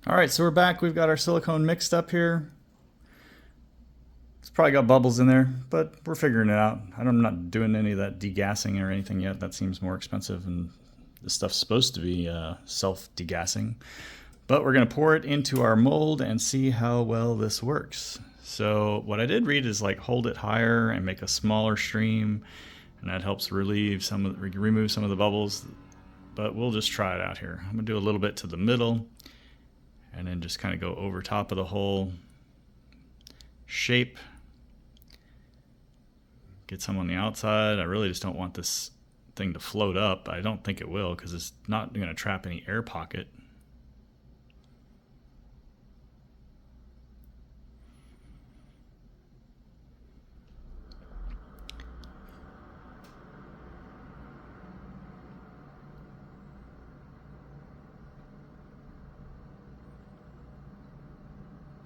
All right, so we're back. We've got our silicone mixed up here. It's probably got bubbles in there, but we're figuring it out. I'm not doing any of that degassing or anything yet. That seems more expensive, and this stuff's supposed to be self-degassing. But we're going to pour it into our mold and see how well this works. So what I did read is like hold it higher and make a smaller stream, and that helps remove some of the bubbles. But we'll just try it out here. I'm going to do a little bit to the middle, and then just kind of go over top of the whole shape. Get some on the outside. I really just don't want this thing to float up. I don't think it will, because it's not going to trap any air pocket.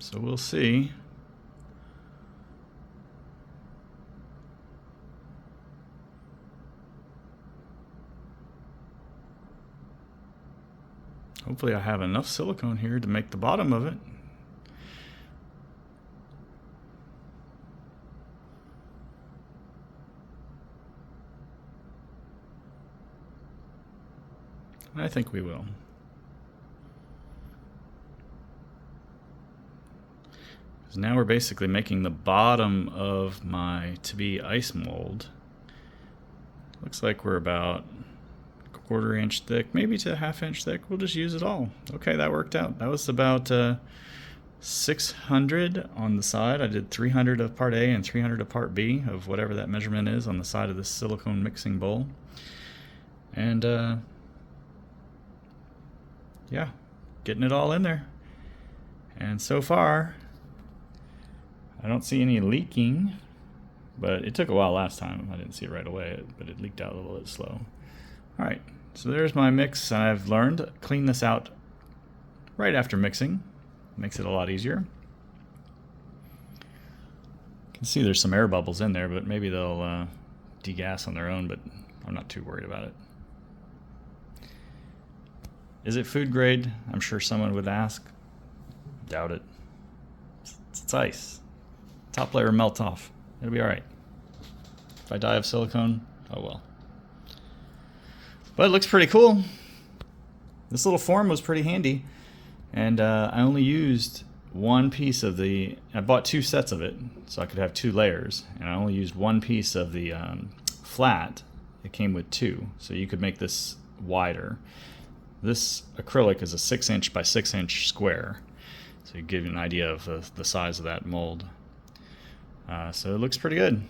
So we'll see. Hopefully I have enough silicone here to make the bottom of it. I think we will. So now we're basically making the bottom of my to-be ice mold. Looks like we're about a 1/4 inch thick, maybe to a 1/2 inch thick. We'll just use it all. Okay, that worked out. That was about 600 on the side. I did 300 of part A and 300 of part B of whatever that measurement is on the side of this silicone mixing bowl. And yeah, getting it all in there. And so far, I don't see any leaking, but it took a while last time. I didn't see it right away, but it leaked out a little bit slow. All right, so there's my mix. I've learned to clean this out right after mixing. Makes it a lot easier. You can see there's some air bubbles in there, but maybe they'll degas on their own, but I'm not too worried about it. Is it food grade? I'm sure someone would ask. Doubt it. It's ice. Top layer melts off. It'll be all right. If I die of silicone, oh well. But it looks pretty cool. This little form was pretty handy. And I only used one piece of the, I bought 2 sets of it so I could have 2 layers. And I only used one piece of the flat. It came with 2, so you could make this wider. This acrylic is a 6-inch by 6-inch square. So you give you an idea of the size of that mold. So it looks pretty good.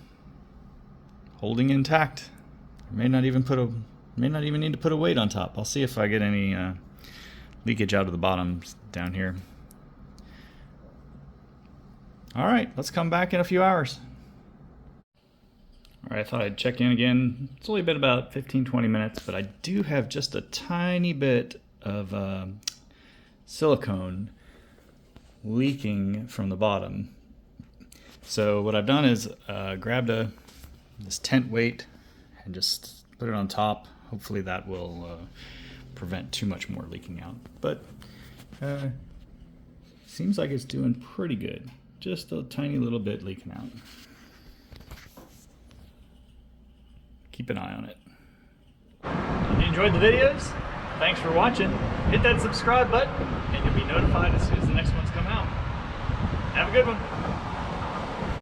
Holding intact. May not even need to put a weight on top. I'll see if I get any leakage out of the bottom down here. All right, let's come back in a few hours. All right, I thought I'd check in again. It's only been about 15-20 minutes, but I do have just a tiny bit of silicone leaking from the bottom. So what I've done is grabbed this tent weight and just put it on top. Hopefully that will prevent too much more leaking out. But seems like it's doing pretty good. Just a tiny little bit leaking out. Keep an eye on it. If you enjoyed the videos, thanks for watching. Hit that subscribe button and you'll be notified as soon as the next ones come out. Have a good one.